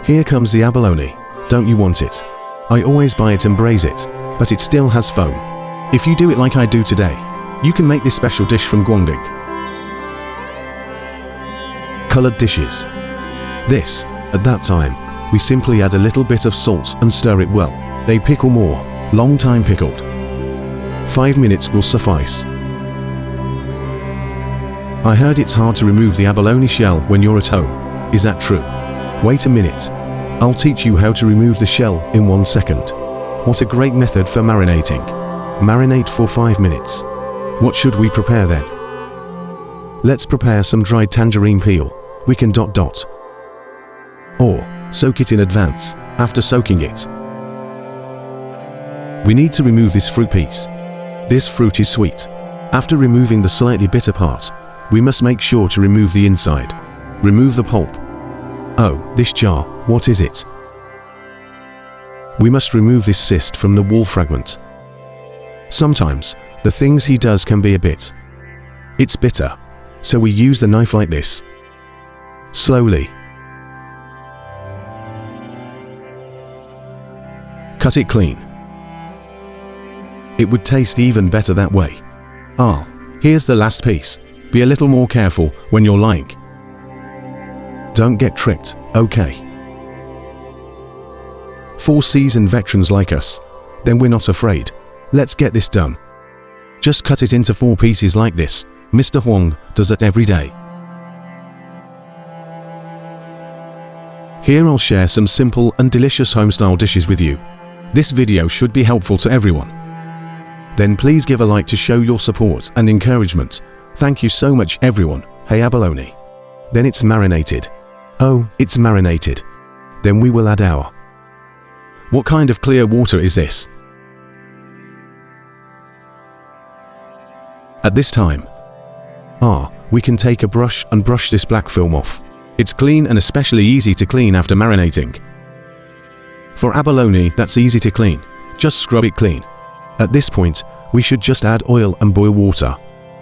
Here comes the abalone. Don't you want it? I always buy it and braise it, but it still has foam. If you do it like I do today, you can make this special dish from Guangdong. Colored dishes. This, at that time, we simply add a little bit of salt and stir it well. They pickle more, long time pickled. 5 minutes will suffice. I heard it's hard to remove the abalone shell when you're at home. Is that true? Wait a minute. I'll teach you how to remove the shell in 1 second. What a great method for marinating. Marinate for 5 minutes. What should we prepare then? Let's prepare some dried tangerine peel. We can ... or soak it in advance. After soaking it, we need to remove this fruit piece. This fruit is sweet. After removing the slightly bitter part, we must make sure to remove the inside. Remove the pulp. Oh, this jar, what is it? We must remove this cyst from the wall fragment. Sometimes, the things he does can be a bit. It's bitter, so we use the knife like this. Slowly. Cut it clean. It would taste even better that way. Ah, here's the last piece. Be a little more careful when you're lying. Don't get tricked, okay? For seasoned veterans like us, then we're not afraid. Let's get this done. Just cut it into 4 pieces like this. Mr. Huang does it every day. Here I'll share some simple and delicious home-style dishes with you. This video should be helpful to everyone. Then please give a like to show your support and encouragement. Thank you so much everyone. Hey abalone. Then it's marinated. Oh, it's marinated. Then we will add our... What kind of clear water is this? At this time, we can take a brush and brush this black film off. It's clean and especially easy to clean after marinating. For abalone, that's easy to clean. Just scrub it clean. At this point, we should just add oil and boil water.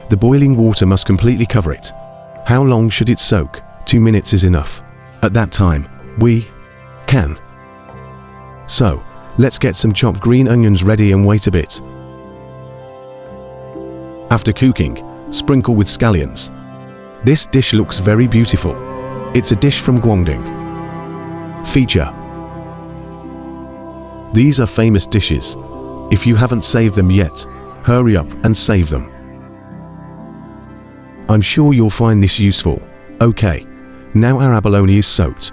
The boiling water must completely cover it. How long should it soak? 2 minutes is enough. At that time, we can. So, let's get some chopped green onions ready and wait a bit. After cooking, sprinkle with scallions. This dish looks very beautiful. It's a dish from Guangdong. Feature. These are famous dishes. If you haven't saved them yet, hurry up and save them. I'm sure you'll find this useful. Okay, now our abalone is soaked.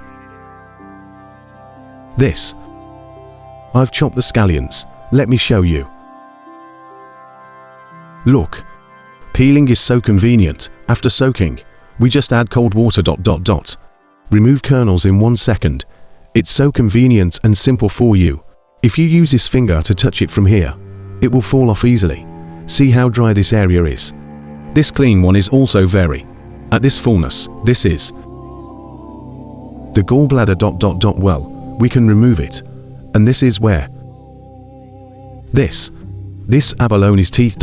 This. I've chopped the scallions. Let me show you. Look. Peeling is so convenient. After soaking, we just add cold water ... Remove kernels in 1 second. It's so convenient and simple for you. If you use this finger to touch it from here, it will fall off easily. See how dry this area is. This clean one is also very. At this fullness, this is the gallbladder ... Well, we can remove it. And this is where this abalone's teeth ...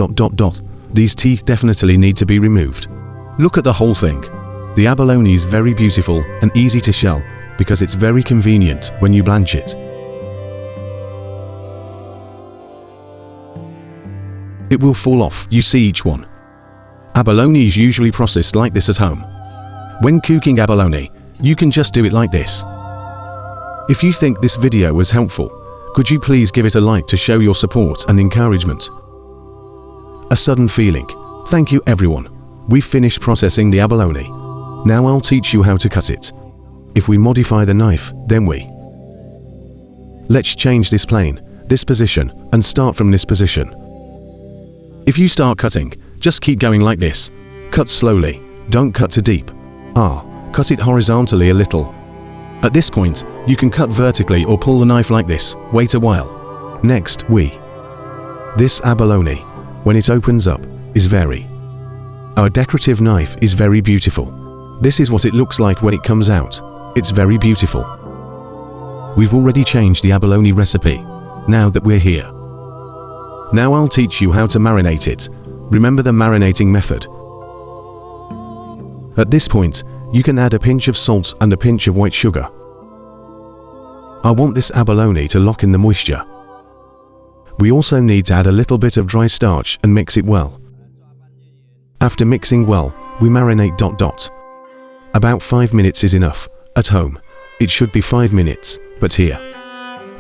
These teeth definitely need to be removed. Look at the whole thing. The abalone is very beautiful and easy to shell because it's very convenient when you blanch it. It will fall off, you see each one. Abalone is usually processed like this at home. When cooking abalone, you can just do it like this. If you think this video was helpful, could you please give it a like to show your support and encouragement? A sudden feeling. Thank you everyone. We've finished processing the abalone. Now I'll teach you how to cut it. If we modify the knife, then let's change this plane, this position, and start from this position. If you start cutting, just keep going like this. Cut slowly, don't cut too deep. Cut it horizontally a little. At this point, you can cut vertically or pull the knife like this. Wait a while. Next, this abalone, when it opens up, is very. Our decorative knife is very beautiful. This is what it looks like when it comes out. It's very beautiful. We've already changed the abalone recipe, now that we're here. Now I'll teach you how to marinate it. Remember the marinating method. At this point, you can add a pinch of salt and a pinch of white sugar. I want this abalone to lock in the moisture. We also need to add a little bit of dry starch and mix it well. After mixing well, we marinate. About 5 minutes is enough. At home, it should be 5 minutes, but here,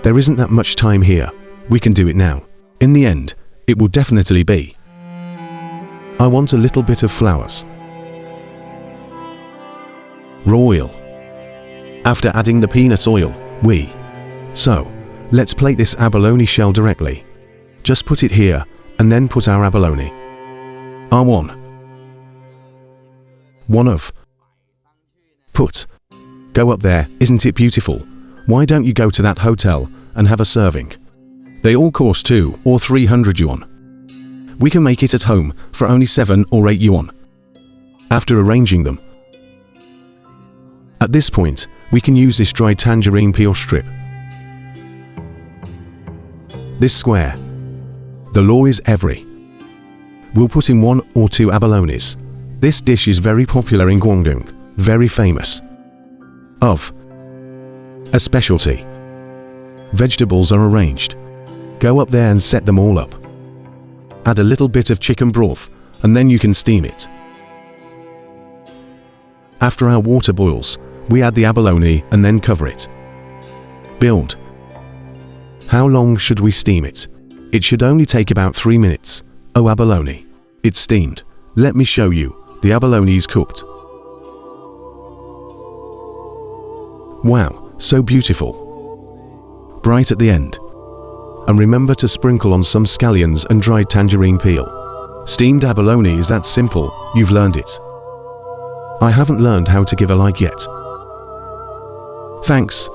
there isn't that much time here. We can do it now. In the end, it will definitely be. I want a little bit of flowers. Raw oil. After adding the peanut oil, So, let's plate this abalone shell directly. Just put it here, and then put our abalone. R1. One of. Put. Go up there, isn't it beautiful? Why don't you go to that hotel and have a serving? They all cost 2 or 300 yuan. We can make it at home for only 7 or 8 yuan. After arranging them. At this point, we can use this dried tangerine peel strip. This square. The law is every. We'll put in 1 or 2 abalones. This dish is very popular in Guangdong, very famous. Of. A specialty. Vegetables are arranged. Go up there and set them all up. Add a little bit of chicken broth, and then you can steam it. After our water boils, we add the abalone and then cover it. Build. How long should we steam it? It should only take about 3 minutes. Oh, abalone. It's steamed. Let me show you. The abalone is cooked. Wow, so beautiful. Bright at the end. And remember to sprinkle on some scallions and dried tangerine peel. Steamed abalone is that simple, you've learned it. I haven't learned how to give a like yet. Thanks.